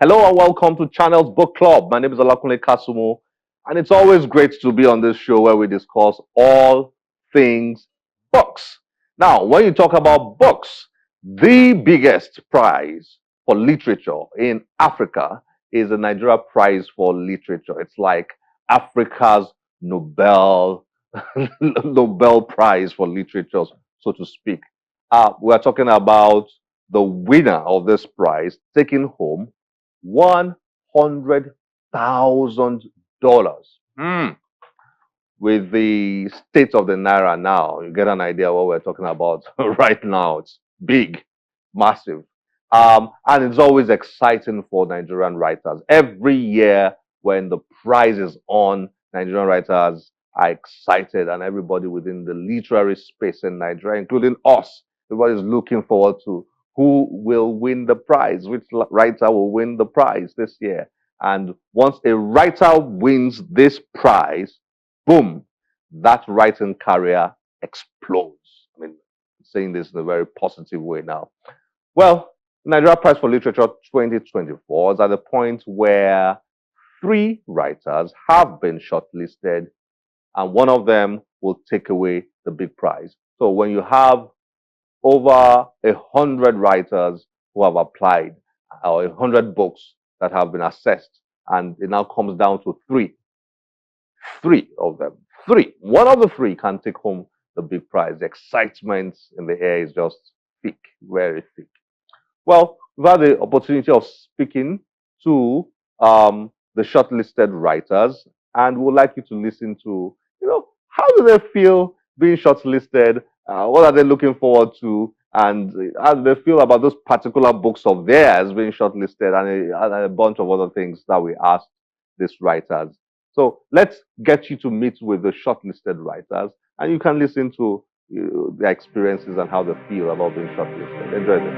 Hello and welcome to Channel's Book Club. My name is Olakunle Kasumo, and it's always great to be on this show where we discuss all things books. Now, when you talk about books, the biggest prize for literature in Africa is the Nigeria Prize for Literature. It's like Africa's Nobel Nobel Prize for Literature, so to speak. We're talking about the winner of this prize taking home $100,000. With the state of the naira now, you get an idea what we're talking about right now. It's big, massive, and it's always exciting for Nigerian writers. Every year when the prize is on, Nigerian writers are excited, and everybody within the literary space in Nigeria, including us, everybody's looking forward to who will win the prize, which writer will win the prize this year. And once a writer wins this prize, boom, that writing career explodes. I mean, I'm saying this in a very positive way now. Well, Nigeria Prize for Literature 2024 is at the point where 3 writers have been shortlisted, and one of them will take away the big prize. So when you have over 100 writers who have applied, or 100 books that have been assessed, and it now comes down to 3 of them. 3. One of the 3 can take home the big prize. The excitement in the air is just thick, very thick. Well, we've had the opportunity of speaking to the shortlisted writers, and we'd like you to listen to, how do they feel being shortlisted? What are they looking forward to? And how do they feel about those particular books of theirs being shortlisted, and a bunch of other things that we asked these writers. So let's get you to meet with the shortlisted writers, and you can listen to their experiences and how they feel about being shortlisted. Enjoy this.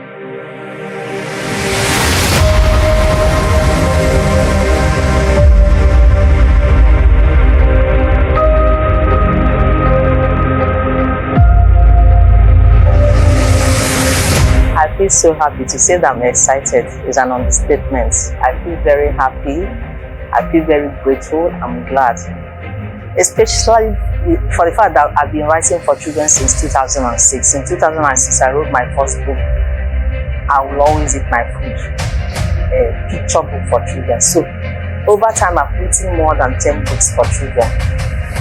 I feel so happy. To say that I'm excited is an understatement. I feel very happy. I feel very grateful. I'm glad. Especially for the fact that I've been writing for children since 2006. In 2006, I wrote my first book, I Will Always Eat My Food, a picture book for children. So over time, I've written more than 10 books for children.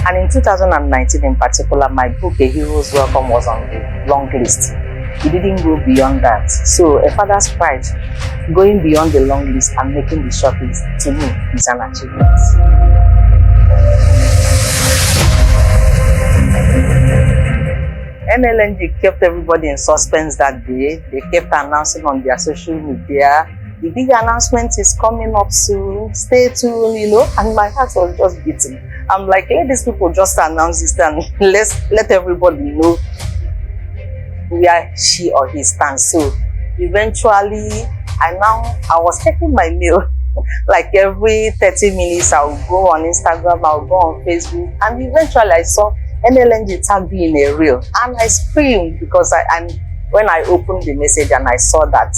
And in 2019 in particular, my book, A Hero's Welcome, was on the long list. It didn't go beyond that. So a father's pride, going beyond the long list and making the short list, to me, is an achievement. NLNG kept everybody in suspense that day. They kept announcing on their social media, the big announcement is coming up soon, stay tuned, and my heart was just beating. I'm like, let these people just announce this and let everybody know where she or he stands. So eventually, I was checking my mail like every 30 minutes. I would go on Instagram, I would go on Facebook, and eventually I saw NLNG tag me in a reel, and I screamed because when I opened the message and I saw that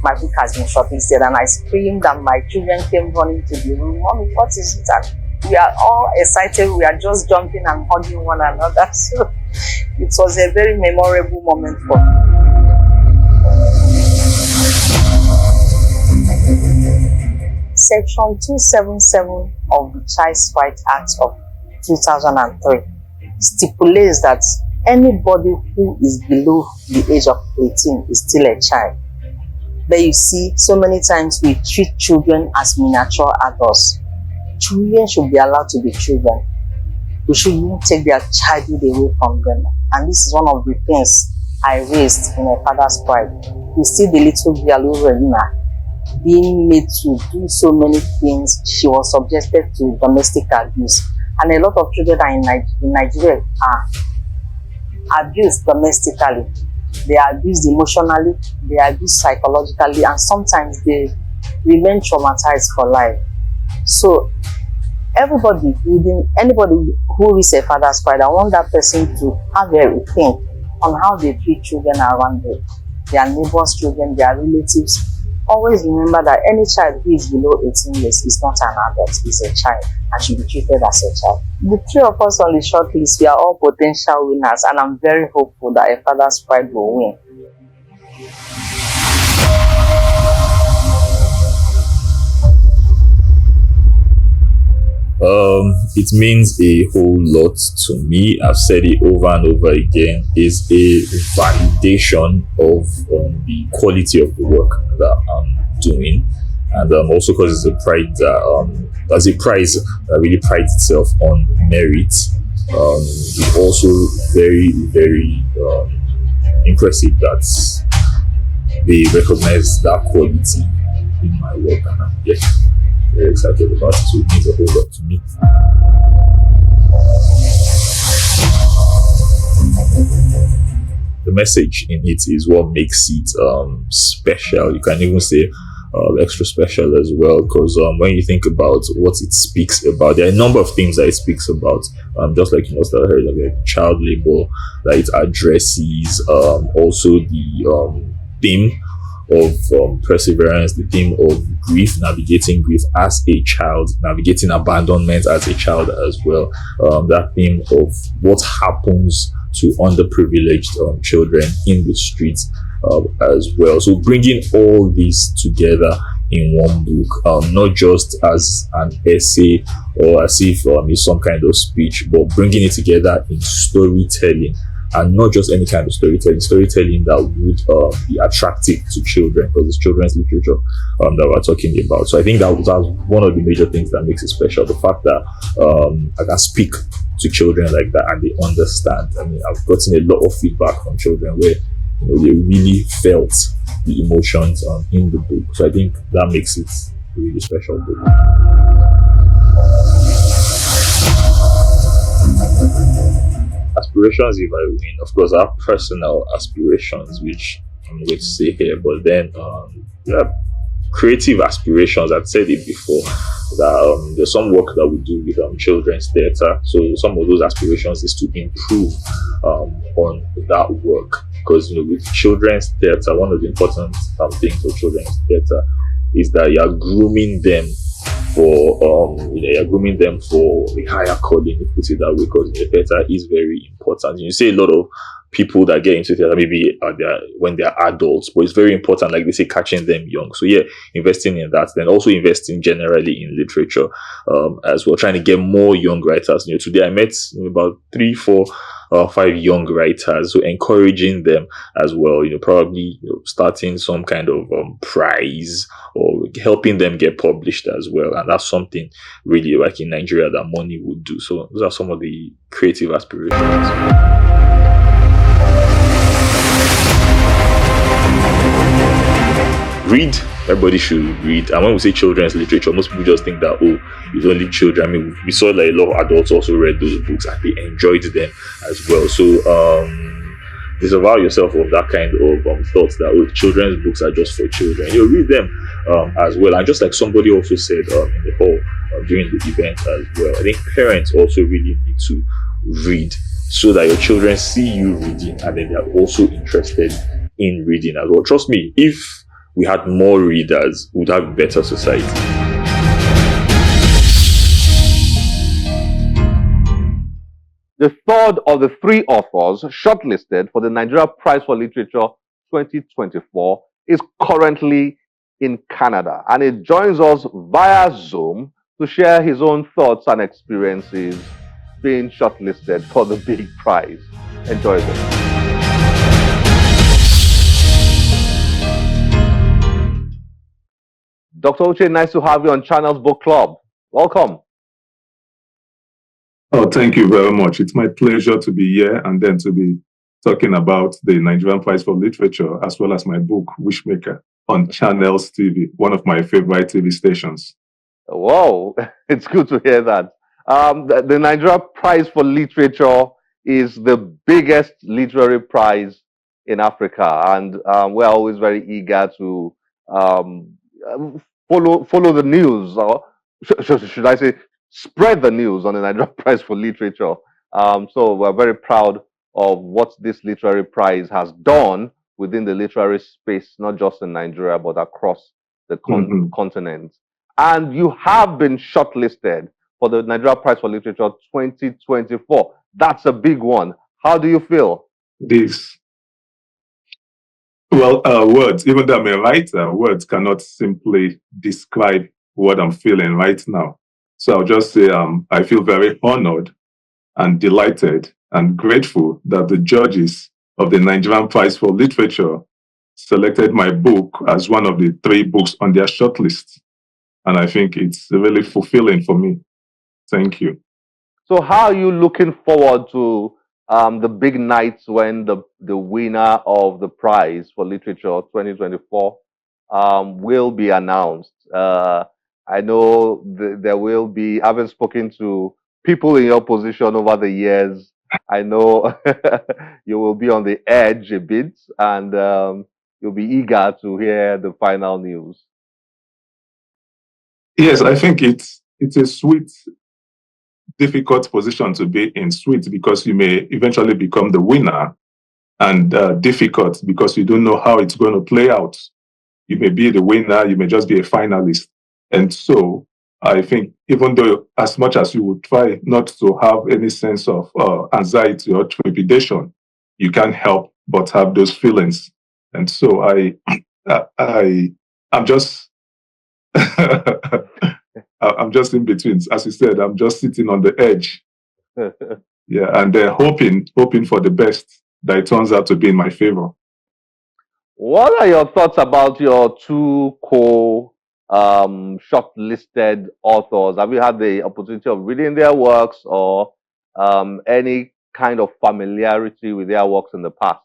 my book has been shortlisted, and I screamed, and my children came running to the room. Mommy, what is it? And we are all excited. We are just jumping and hugging one another. So it was a very memorable moment for me. Section 277 of the Child's Rights Act of 2003 stipulates that anybody who is below the age of 18 is still a child. But you see, so many times we treat children as miniature adults. Children should be allowed to be children. We shouldn't take their childhood away from them. And this is one of the things I raised in a father's pride. You see the little girl Urena being made to do so many things. She was subjected to domestic abuse. And a lot of children are in Nigeria are abused domestically. They are abused emotionally, they are abused psychologically, and sometimes they remain traumatized for life. So anybody who is a father's pride, I want that person to have a think on how they treat children around them, their neighbors' children, their relatives, Always remember that any child who is below 18 years is not an adult, is a child and should be treated as a child. The three of us on the short list, we are all potential winners, and I'm very hopeful that a father's pride will win. It means a whole lot to me. I've said it over and over again. It's a validation of the quality of the work that I'm doing, and also because it's a pride that as a prize that really prides itself on merit. It's also very, very impressive that they recognize that quality in my work, and I'm very excited about it. So it means a whole lot to me. The message in it is what makes it special. You can even say extra special as well, because when you think about what it speaks about, there are a number of things that it speaks about. Just like you must have heard about child labor that it addresses. Also the theme of perseverance, the theme of grief, navigating grief as a child, navigating abandonment as a child as well. That theme of what happens to underprivileged children in the streets as well. So bringing all this together in one book, not just as an essay or as if it's some kind of speech, but bringing it together in storytelling. And not just any kind of storytelling that would be attractive to children, because it's children's literature that we're talking about. So I think that's one of the major things that makes it special, the fact that I can speak to children like that and they understand. I mean, I've gotten a lot of feedback from children where they really felt the emotions in the book. So I think that makes it a really special book. Aspirations, if I win, of course, I have personal aspirations, which I'm going to say here, but then creative aspirations. I've said it before that there's some work that we do with children's theatre. So some of those aspirations is to improve on that work, because with children's theatre, one of the important things for children's theatre is that you're grooming them for you're grooming them for a higher calling, if you put it that way, because the theatre is very important. You see a lot of people that get into theatre maybe when they're adults, but it's very important, like they say, catching them young. So yeah, investing in that, then also investing generally in literature as well, trying to get more young writers. Today I met about 3, 4 5 young writers, so encouraging them as well, probably starting some kind of prize or helping them get published as well. And that's something really like in Nigeria that money would do. So those are some of the creative aspirations. Read. Everybody should read. And when we say children's literature, most people just think that, it's only children. I mean, we saw that a lot of adults also read those books and they enjoyed them as well. So disavow yourself of that kind of thoughts that children's books are just for children. Read them as well. And just like somebody also said in the hall during the event as well, I think parents also really need to read so that your children see you reading and then they're also interested in reading as well. Trust me, if we had more readers, we would have a better society. The third of the 3 authors shortlisted for the Nigeria Prize for Literature 2024 is currently in Canada, and he joins us via Zoom to share his own thoughts and experiences being shortlisted for the big prize. Enjoy this. Dr. Uche, nice to have you on Channels Book Club. Welcome. Oh, thank you very much. It's my pleasure to be here and then to be talking about the Nigerian Prize for Literature as well as my book, Wishmaker, on Channels TV, one of my favorite TV stations. Wow, it's good to hear that. The Nigeria Prize for Literature is the biggest literary prize in Africa, and we're always very eager to follow the news, or should I say, spread the news on the Nigeria Prize for Literature. So we're very proud of what this literary prize has done within the literary space, not just in Nigeria, but across the Mhm. continent. And you have been shortlisted for the Nigeria Prize for Literature 2024. That's a big one. How do you feel? This, well, words, even though I'm a writer, words cannot simply describe what I'm feeling right now. So I'll just say I feel very honored and delighted and grateful that the judges of the Nigerian Prize for Literature selected my book as one of the 3 books on their shortlist. And I think it's really fulfilling for me. Thank you. So, how are you looking forward to the big nights when the winner of the prize for literature 2024 will be announced? I know there will be, having spoken to people in your position over the years, I know you will be on the edge a bit, and you'll be eager to hear the final news. Yes, I think it's a sweet, difficult position to be in. Sweet because you may eventually become the winner, and difficult because you don't know how it's going to play out. You may be the winner, you may just be a finalist. And so I think even though as much as you would try not to have any sense of anxiety or trepidation, you can't help but have those feelings. And so I'm just I'm just in between. As you said, I'm just sitting on the edge. Yeah, and hoping for the best that it turns out to be in my favor. What are your thoughts about your two shortlisted authors? Have you had the opportunity of reading their works or any kind of familiarity with their works in the past?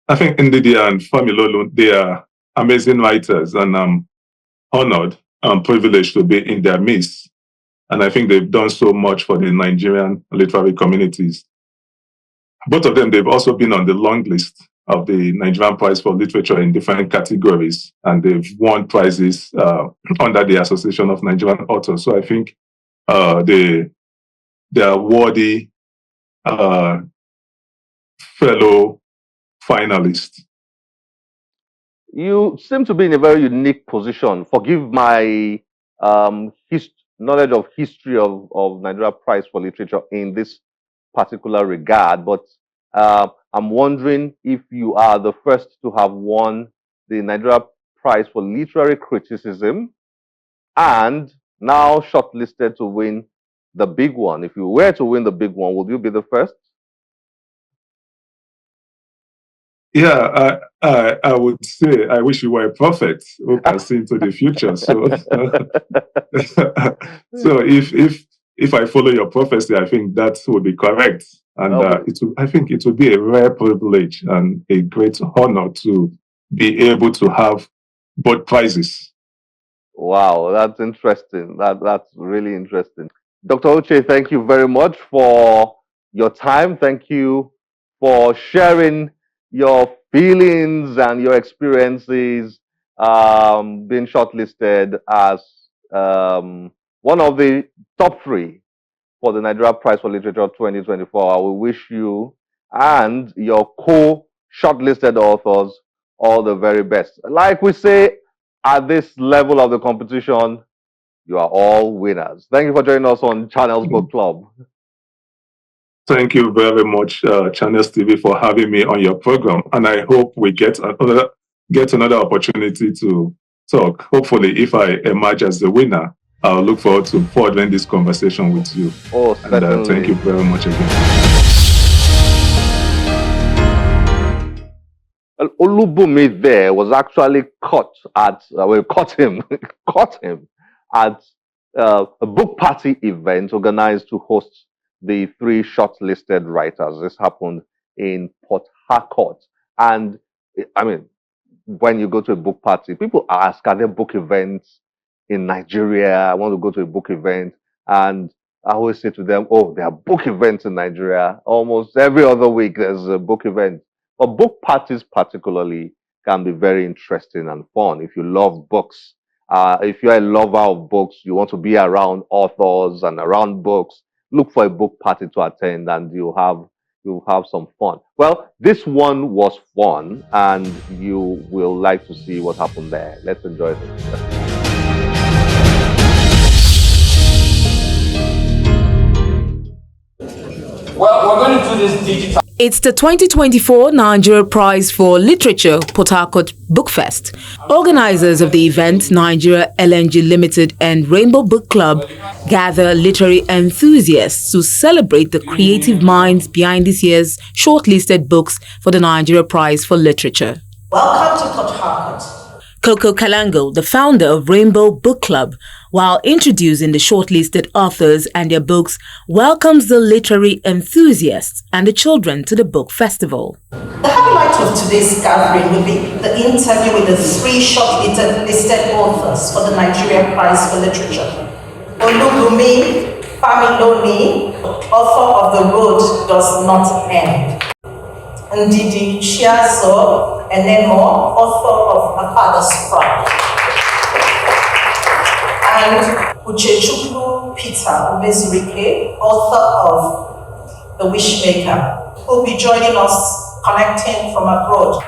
I think Ndidi and Familolu, they are amazing writers, and I'm honored and privileged to be in their midst. And I think they've done so much for the Nigerian literary communities. Both of them, they've also been on the long list of the Nigerian Prize for Literature in different categories, and they've won prizes under the Association of Nigerian Authors. So I think they are worthy uh, fellow finalists. You seem to be in a very unique position. Forgive my knowledge of history of Nigeria Prize for Literature in this particular regard, but I'm wondering if you are the first to have won the Nigeria Prize for Literary Criticism and now shortlisted to win the big one. If you were to win the big one, would you be the first? Yeah, I would say I wish you were a prophet who can see into the future. So, so if I follow your prophecy, I think that would be correct, and Okay. I think it would be a rare privilege and a great honor to be able to have both prizes. Wow, that's interesting. That's really interesting. Dr. Uche, thank you very much for your time. Thank you for sharing your feelings and your experiences being shortlisted as one of the top 3 for the Nigeria Prize for Literature 2024. I will wish you and your co-shortlisted authors all the very best. Like we say at this level of the competition, you are all winners. Thank you for joining us on Channels Book Club. Thank you very much, Channels TV, for having me on your program, and I hope we get another opportunity to talk. Hopefully, if I emerge as the winner, I'll look forward to furthering this conversation with you. Oh, certainly. And thank you very much again. Well, Olubunmi there was actually caught at, caught him, caught him at a book party event organized to host the 3 shortlisted writers. This happened in Port Harcourt. And I mean, when you go to a book party, people ask, are there book events in Nigeria? I want to go to a book event. And I always say to them, oh, there are book events in Nigeria. Almost every other week, there's a book event. But book parties, particularly, can be very interesting and fun if you love books. If you're a lover of books, you want to be around authors and around books, look for a book party to attend, and you'll have you'll have some fun. Well, this one was fun, and you will like to see what happened there. Let's enjoy it. Well, we're going to do this digital. It's the 2024 Nigeria Prize for Literature Port Harcourt Book Fest. Organizers of the event, Nigeria LNG Limited and Rainbow Book Club, gather literary enthusiasts to celebrate the creative minds behind this year's shortlisted books for the Nigeria Prize for Literature. Welcome to Port Harcourt. Coco Kalango, the founder of Rainbow Book Club, while introducing the shortlisted authors and their books, welcomes the literary enthusiasts and the children to the book festival. The highlight of today's gathering will be the interview with the 3 shortlisted authors for the Nigeria Prize for Literature. Olubunmi, author of The Road Does Not End. Ndidi Chiazor, author of A Father's Pride. And Uchechukwu author of The Wishmaker, who will be joining us connecting from abroad.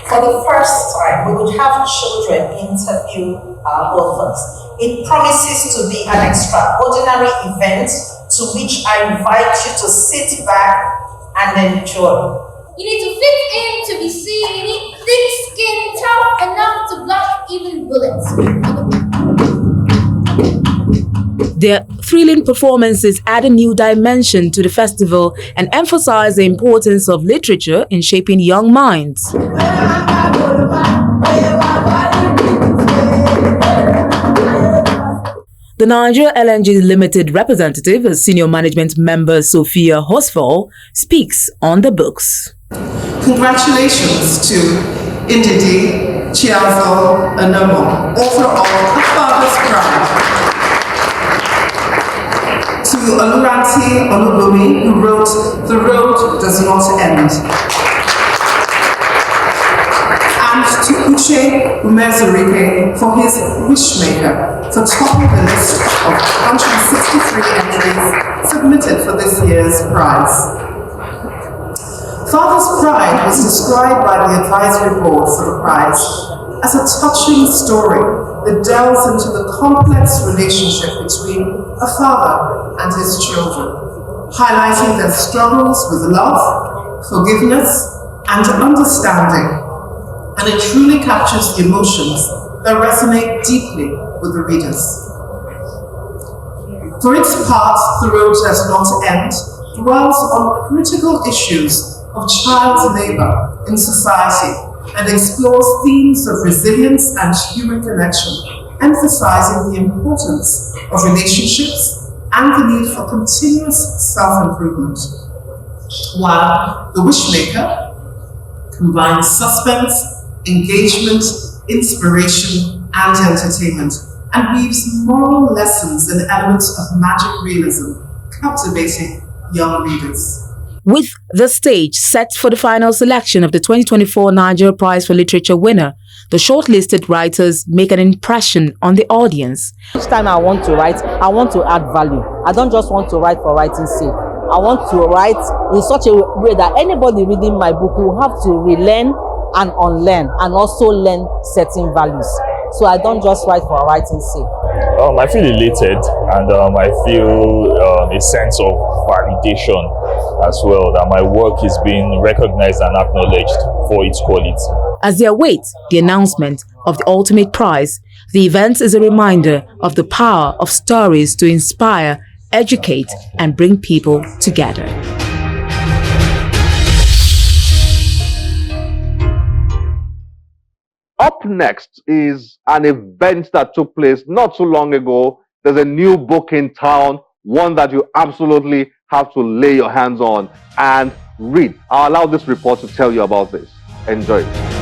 For the first time, we would have children interview our authors. It promises to be an extraordinary event to which I invite you to sit back and enjoy. You need to fit in to be seen. You need thick skin, tough enough to block even bullets. Their thrilling performances add a new dimension to the festival and emphasize the importance of literature in shaping young minds. The Nigeria LNG Limited representative, senior management member Sophia Hosfall, speaks on the books. Congratulations to Ndidi Chiazor, author of A Father's Pride. To Olubunmi, who wrote The Road Does Not End. And to Uchechukwu for his Wishmaker, for topping the list of 163 entries submitted for this year's prize. Father's Pride was described by the advisory board for the prize as a touching story that delves into the complex relationship between a father and his children, highlighting their struggles with love, forgiveness, and understanding. And it truly captures the emotions that resonate deeply with the readers. For its part, The Road Does Not End dwells on critical issues of child labor in society and explores themes of resilience and human connection, emphasizing the importance of relationships and the need for continuous self-improvement. While The Wishmaker combines suspense, engagement, inspiration, and entertainment, and weaves moral lessons and elements of magic realism, captivating young readers. With the stage set for the final selection of the 2024 Nigeria Prize for Literature winner, the shortlisted writers make an impression on the audience. Each time I want to write, I want to add value. I don't just want to write for writing's sake. I want to write in such a way that anybody reading my book will have to relearn and unlearn and also learn certain values. So I don't just write for writing's sake. I feel elated, and I feel a sense of validation as well, that my work is being recognized and acknowledged for its quality. As they await the announcement of the ultimate prize, the event is a reminder of the power of stories to inspire, educate, and bring people together. Up next is an event that took place not too long ago. There's a new book in town, one that you absolutely have to lay your hands on and read. I'll allow this report to tell you about this. Enjoy it.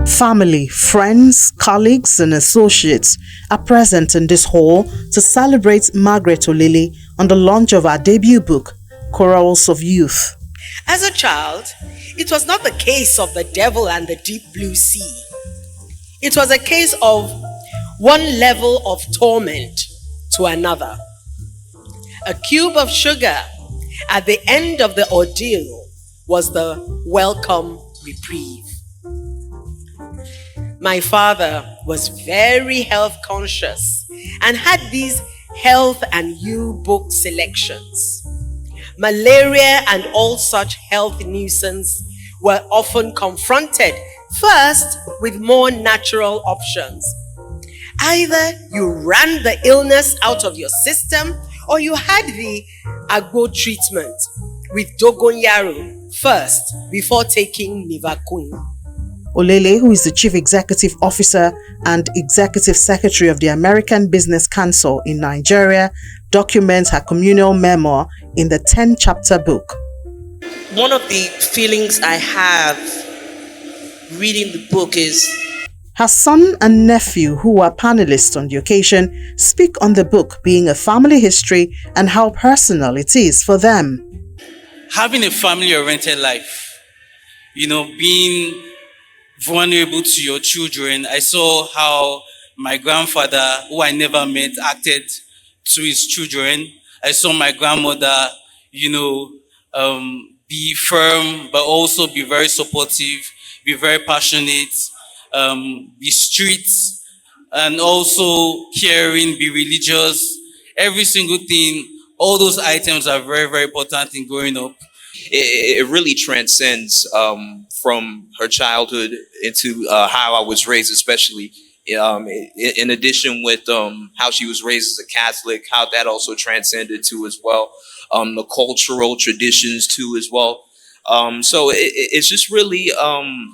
Family, friends, colleagues, and associates are present in this hall to celebrate Margaret Olili on the launch of her debut book, Chorals of Youth. As a child, it was not the case of the devil and the deep blue sea. It was a case of one level of torment to another. A cube of sugar at the end of the ordeal was the welcome reprieve. My father was very health conscious and had these health and you book selections. Malaria and all such health nuisance were often confronted first with more natural options. Either you ran the illness out of your system or you had the agbo treatment with dogonyaro first before taking nivaquine. Olele, who is the Chief Executive Officer and Executive Secretary of the American Business Council in Nigeria, documents her communal memoir in the 10-chapter book. One of the feelings I have reading the book is her son and nephew, who were panelists on the occasion, speak on the book being a family history and how personal it is for them. Having a family-oriented life, being vulnerable to your children. I saw how my grandfather, who I never met, acted to his children. I saw my grandmother, be firm, but also be very supportive, be very passionate, be strict, and also caring, be religious. Every single thing, all those items are very, very important in growing up. It really transcends from her childhood into how I was raised, especially in addition with how she was raised as a Catholic, how that also transcended to as well, the cultural traditions too as well. So it's just really, I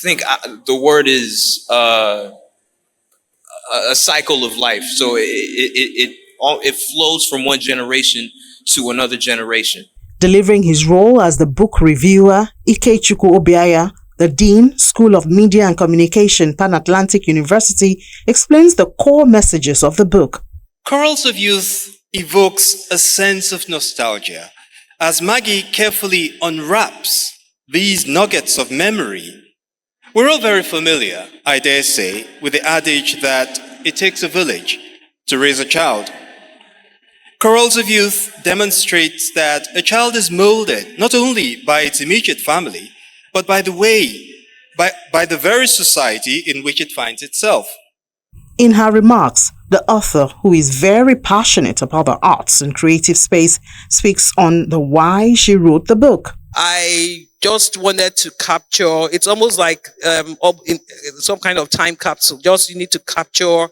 think the word is a cycle of life. So it flows from one generation to another generation. Delivering his role as the book reviewer, Uchechukwu Obiaya, the Dean, School of Media and Communication, Pan Atlantic University, explains the core messages of the book. Corals of Youth evokes a sense of nostalgia as Maggie carefully unwraps these nuggets of memory. We're all very familiar, I dare say, with the adage that it takes a village to raise a child. Corals of Youth demonstrates that a child is molded not only by its immediate family, but by the very society in which it finds itself. In her remarks, the author, who is very passionate about the arts and creative space, speaks on the why she wrote the book. I just wanted to capture, it's almost like in some kind of time capsule. You need to capture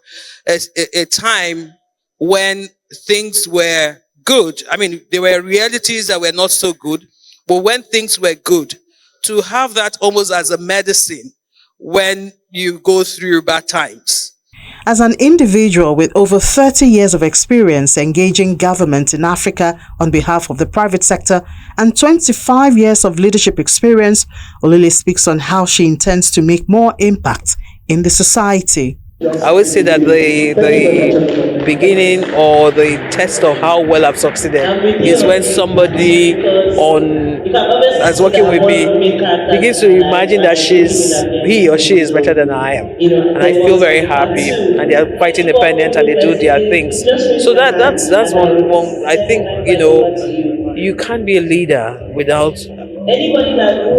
a time when things were good. I mean, there were realities that were not so good, but when things were good, to have that almost as a medicine when you go through bad times. As an individual with over 30 years of experience engaging government in Africa on behalf of the private sector and 25 years of leadership experience, Olele speaks on how she intends to make more impact in the society. I would say that the beginning or the test of how well I've succeeded is when somebody that's working with me begins to imagine that he or she is better than I am, and I feel very happy. And they are quite independent and they do their things. So that's one. I think you can't be a leader without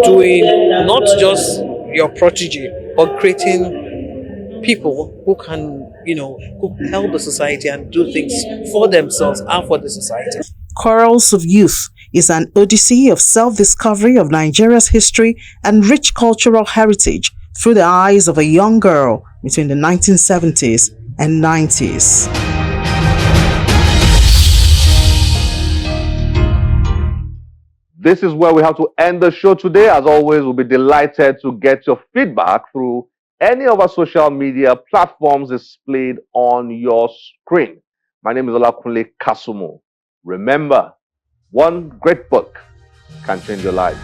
doing not just your protege, but creating people who can, who help the society and do things for themselves and for the society. Corals of Youth is an odyssey of self-discovery of Nigeria's history and rich cultural heritage through the eyes of a young girl between the 1970s and 90s. This is where we have to end the show today. As always, we'll be delighted to get your feedback through any of our social media platforms displayed on your screen. My name is Olubunmi. Remember, one great book can change your life.